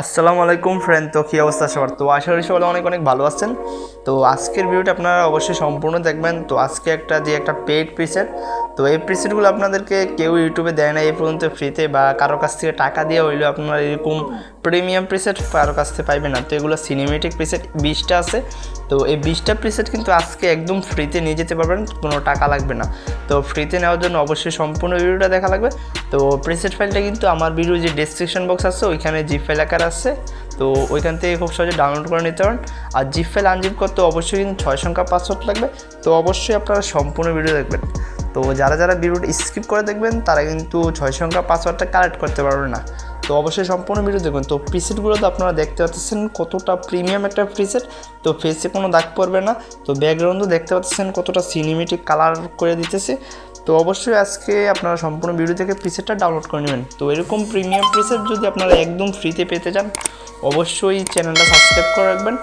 আসসালামু আলাইকুম ফ্রেন্ড, তো কী অবস্থা সবার? তো আশা করি সবাই অনেক অনেক ভালো আছেন। তো আজকের ভিডিওটা আপনারা অবশ্যই সম্পূর্ণ দেখবেন। তো আজকে একটা পেইড প্রিসেট, তো এই প্রিসেটগুলো আপনাদেরকে কেউ ইউটিউবে দেয় না এই পর্যন্ত ফ্রিতে, বা কারো কাছ থেকে টাকা দিয়ে হইলেও আপনারা এরকম প্রিমিয়াম প্রিসেট কারো কাছ থেকে পাইবেন না। তো এগুলো সিনেমেটিক প্রিসেট 20টা আছে। তো এই 20টা প্রিসেট কিন্তু আজকে একদম ফ্রিতে নিয়ে যেতে পারবেন, কোনো টাকা লাগবে না। তো ফ্রিতে নেওয়ার জন্য অবশ্যই সম্পূর্ণ ভিডিওটা দেখা লাগবে। তো প্রিসেট ফাইলটা কিন্তু আমার ভিডিও যে ডেসক্রিপশন বক্স আছে ওইখানে জিপ ফাইল আকার আছে, তো ওইখান থেকে খুব সহজে ডাউনলোড করে নিতে পারেন। আর জিপ ফাইল আনজিপ করতে অবশ্যই কিন্তু 6 সংখ্যা পাসওয়ার্ড লাগবে। তো অবশ্যই আপনারা সম্পূর্ণ ভিডিও দেখবেন। তো যারা ভিডিওটা স্কিপ করে দেখবেন তারা কিন্তু 6 সংখ্যা পাসওয়ার্ডটা কালেক্ট করতে পারবে না। তো অবশ্যই সম্পূর্ণ ভিডিও দেখবেন। তো প্রিসেটগুলো তো আপনারা দেখতে পাচ্ছেন কতটা প্রিমিয়াম একটা প্রিসেট। তো ফেসে কোনো দাগ পড়বে না। তো ব্যাকগ্রাউন্ডও দেখতে পাচ্ছেন কতটা সিনেমেটিক কালার করে দিতেছে। তো অবশ্যই আজকে আপনারা সম্পূর্ণ ভিডিও থেকে প্রিসেটটা ডাউনলোড করে নেবেন। তো এরকম প্রিমিয়াম প্রিসেট যদি আপনারা একদম ফ্রিতে পেতে চান অবশ্যই চ্যানেলটা সাবস্ক্রাইব করে রাখবেন।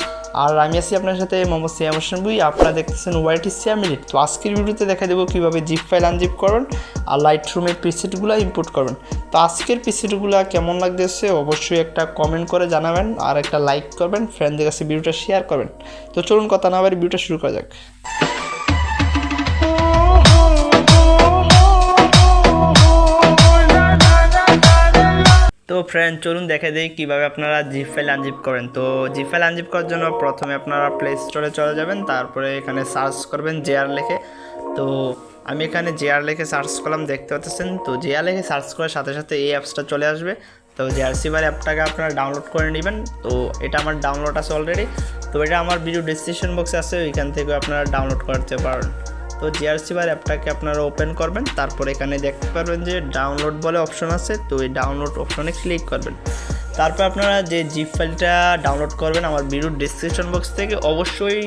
আর আমি আছি আপনার সাথে মোহাম্মদ সিয়াম হোসেন বুই, আপনারা দেখতেছেন ওয়াইটি সিয়াম মিনিট। তো আজকের ভিডিওতে দেখা দেবো কীভাবে জিপ ফাইল আনজিপ করবেন আর লাইট রুমের প্রিসেটগুলো ইম্পোর্ট করবেন। তো আজকের প্রিসেটগুলো কেমন লাগতেছে অবশ্যই একটা কমেন্ট করে জানাবেন, আর একটা লাইক করবেন, ফ্রেন্ডদের কাছে ভিডিওটা শেয়ার করবেন। তো চলুন কথা না বলে ভিডিওটা শুরু করা যাক। তো ফ্রেন্ড চলুন দেখে দিই কীভাবে আপনারা জিপ ফাইল আনজিপ করেন। তো জিপ ফাইল আনজিপ করার জন্য প্রথমে আপনারা প্লে স্টোরে চলে যাবেন, তারপরে এখানে সার্চ করবেন জেআর লেখে। তো আমি এখানে জেআর লেখে সার্চ করলাম, দেখতে পাচ্ছেন। তো জেআর লেখে সার্চ করার সাথে সাথে এই অ্যাপসটা চলে আসবে। তো জেআরসিবার অ্যাপটাকে আপনারা ডাউনলোড করে নেবেন। তো এটা আমার ডাউনলোড আছে অলরেডি। তো এটা আমার ভিডিও ডেসক্রিপশন বক্সে আছে, ওইখান থেকে আপনারা ডাউনলোড করতে পারেন। তো জিআরসিবার অ্যাপটাকে আপনারা ওপেন করবেন, তারপর এখানে দেখতে পারবেন যে ডাউনলোড বলে অপশন আছে। তো এই ডাউনলোড অপশনে ক্লিক করবেন। তারপর আপনারা যে জিপ ফাইলটা ডাউনলোড করবেন আমার ভিডিওর ডেসক্রিপশন বক্স থেকে অবশ্যই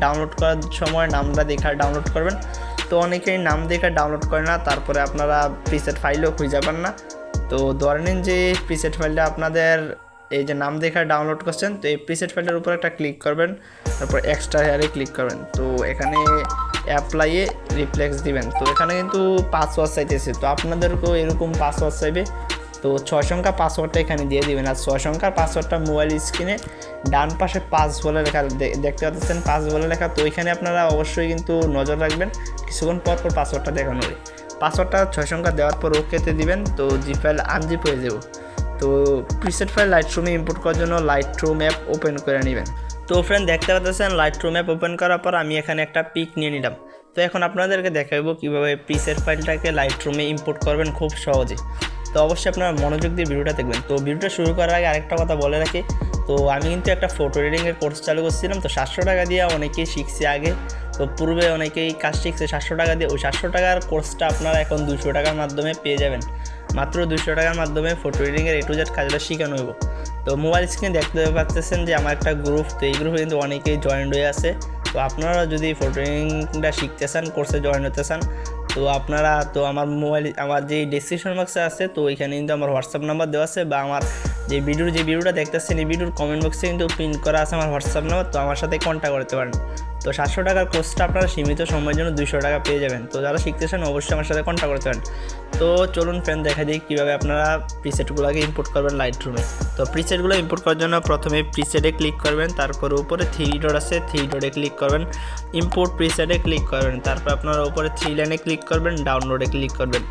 ডাউনলোড করার সময় নামটা দেখা ডাউনলোড করবেন। তো অনেকেই নাম দেখা ডাউনলোড করে না, তারপরে আপনারা প্রিসেট ফাইলও খুঁজে পান না। তো ধরে নিন যে প্রিসেট ফাইলটা আপনাদের এই যে নাম দেখা ডাউনলোড করছেন, তো এই প্রিসেট ফাইলটার উপর একটা ক্লিক করবেন, তারপর এক্সট্রা হেয়ারে ক্লিক করবেন। তো এখানে অ্যাপ্লাইয়ে রিফ্লেক্স দিবেন। তো এখানে কিন্তু পাসওয়ার্ড চাইতেছে, তো আপনাদেরকেও এরকম পাসওয়ার্ড চাইবে। তো 6 সংখ্যা পাসওয়ার্ডটা এখানে দিয়ে দিবেন। আর 6 সংখ্যার পাসওয়ার্ডটা মোবাইল স্ক্রিনে ডান পাশে 5 বলে লেখা দেখতে পাচ্ছেন, 5 বলে লেখা। তো এখানে আপনারা অবশ্যই কিন্তু নজর রাখবেন, কিছুক্ষণ পর পাসওয়ার্ডটা দেখানো হবে। পাসওয়ার্ডটা 6 সংখ্যা দেওয়ার পর ওকেতে দিবেন। তো জিপ ফাইল আনজিপ হয়ে যাব। তো প্রিসেট ফাইল লাইট রুমে ইম্পোর্ট করার জন্য লাইট রুম অ্যাপ ওপেন করে নেবেন। তো ফ্রেন্ড দেখতে পাচ্ছেন লাইট রুম অ্যাপ ওপেন করার পর আমি এখানে একটা পিক নিয়ে নিলাম। তো এখন আপনাদেরকে দেখাবো কীভাবে প্রিসেট ফাইলটাকে লাইট রুমে ইম্পোর্ট করবেন খুব সহজে। তো অবশ্যই আপনারা মনোযোগ দিয়ে ভিডিওটা দেখবেন। তো ভিডিওটা শুরু করার আগে আরেকটা কথা বলে রাখি, তো আমি কিন্তু একটা ফটো এডিটিংয়ের কোর্স চালু করছিলাম। তো 700 টাকা দিয়ে অনেকেই শিখছে আগে, তো পূর্বে অনেকেই কাজ শিখছে 700 টাকা দিয়ে। ওই 700 টাকার কোর্সটা আপনারা এখন 200 টাকার মাধ্যমে পেয়ে যাবেন। মাত্র 200 টাকার মাধ্যমে ফটো এডিটিংয়ের A to Z কাজটা শেখানো হইব। তো মোবাইল স্ক্রিনে দেখতে পাচ্ছেন যে আমার একটা গ্রুপ, তো এই গ্রুপে কিন্তু অনেকেই জয়েন্ট হয়ে আছে। তো আপনারা যদি ফটো এডিটিংটা শিখতে চান, কোর্সে জয়েন হতে চান, তো আপনারা তো আমার যে ডেসক্রিপশন বক্সে আছে, তো ওইখানে কিন্তু আমার হোয়াটসঅ্যাপ নাম্বার দেওয়া আছে, বা আমার যে ভিডিওটা দেখতেছেন এই ভিডিওর কমেন্ট বক্সে কিন্তু পিন করা আছে আমার হোয়াটসঅ্যাপ নাম্বার। তো আমার সাথে কন্ট্যাক্ট করতে পারেন। তো 700 টাকার কোর্সটা আপনারা সীমিত সময়ের জন্য 200 টাকা পেয়ে যাবেন। তো যারা শিখতে চান অবশ্যই আমার সাথে কন্ট্যাক্ট করতে পারেন। তো চলুন ফ্রেন্ড দেখা দিই কীভাবে আপনারা প্রিসেটগুলোকে ইম্পোর্ট করবেন লাইট রুমে। তো প্রিসেটগুলো ইম্পোর্ট করার জন্য প্রথমে প্রিসেটে ক্লিক করবেন, তারপর উপরে 3 ডট আছে 3 ডটে ক্লিক করবেন, ইম্পোর্ট প্রিসেটে ক্লিক করবেন, তারপর আপনারা উপরে 3 লাইনে ক্লিক করবেন, ডাউনলোডে ক্লিক করবেন।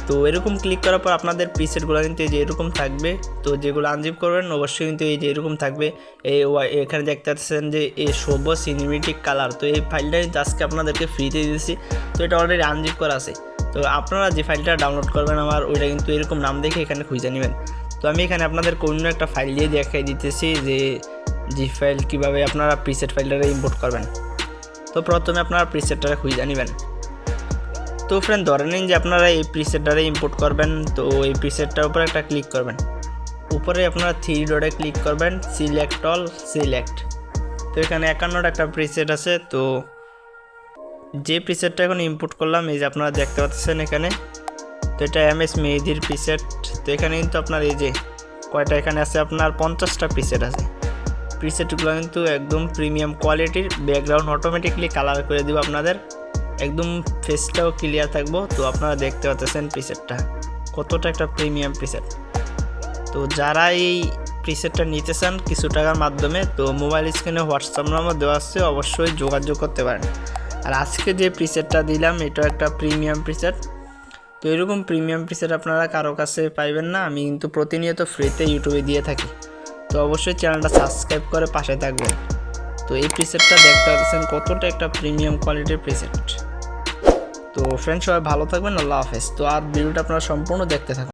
তো এরকম ক্লিক করার পর আপনাদের প্রিসেটগুলো কিন্তু এই যে এরকম থাকবে। তো যেগুলো আনজিপ করবেন অবশ্যই কিন্তু এই যে এরকম থাকবে। এখানে দেখতে পাচ্ছেন যে এই সব সিনেমেটিক কালার। তো এই ফাইলটা কিন্তু আজকে আপনাদেরকে ফ্রিতে দিয়েছি। তো এটা অলরেডি আনজিপ করা আছে। তো আপনারা যে ফাইলটা ডাউনলোড করবেন আমার ওইটা কিন্তু এরকম নাম দেখে এখানে খুঁজে নেবেন। তো আমি এখানে আপনাদের কোনো একটা ফাইল দিয়ে দেখাই দিতেছি যে জিপ ফাইল কীভাবে আপনারা প্রিসেট ফাইলটাকে ইম্পোর্ট করবেন। তো প্রথমে আপনারা প্রিসেটটা খুঁজে নেবেন। তো ফ্রেন্ড ধরে নিন যে আপনারা এই প্রিসেটটারে ইম্পোর্ট করবেন। তো এই প্রিসেটটার উপরে একটা ক্লিক করবেন, উপরে আপনারা 3 ডটে ক্লিক করবেন, সিলেক্ট অল সিলেক্ট। তো এখানে 51টা একটা প্রিসেট আছে। তো যে প্রিসেটটা এখন ইম্পোর্ট করলাম এই যে আপনারা দেখতে পাচ্ছেন এখানে, তো এটা MS মেহেদির প্রিসেট। তো এখানে কিন্তু আপনার এই যে কয়টা এখানে আছে, আপনার 50টা প্রিসেট আছে। প্রিসেটগুলো কিন্তু একদম প্রিমিয়াম কোয়ালিটির, ব্যাকগ্রাউন্ড অটোমেটিকলি কালার করে দিব আপনাদের, একদম ফেসটাও ক্লিয়ার থাকবো। তো আপনারা দেখতে পাচ্ছেন প্রিসেটটা কতটা একটা প্রিমিয়াম প্রিসেট। তো যারা এই প্রিসেটটা নিতে চান কিছু টাকার মাধ্যমে, তো মোবাইল স্ক্রিনে হোয়াটসঅ্যাপ নাম্বার দেওয়া আছে, অবশ্যই যোগাযোগ করতে পারেন। আর আজকে যে প্রিসেটটা দিলাম এটা একটা প্রিমিয়াম প্রিসেট। তো এরকম প্রিমিয়াম প্রিসেট আপনারা কারো কাছে পাইবেন না, আমি কিন্তু প্রতিনিয়ত ফ্রিতে ইউটিউবে দিয়ে থাকি। তো অবশ্যই চ্যানেলটা সাবস্ক্রাইব করে পাশে থাকবেন। তো এই প্রিসেটটা দেখতে পাচ্ছেন কতটা একটা প্রিমিয়াম কোয়ালিটির প্রিসেট। তো ফ্রেন্ড সবাই ভালো থাকবেন, আল্লাহ হাফেজ। তো আর ভিডিওটা আপনারা সম্পূর্ণ দেখতে থাকুন।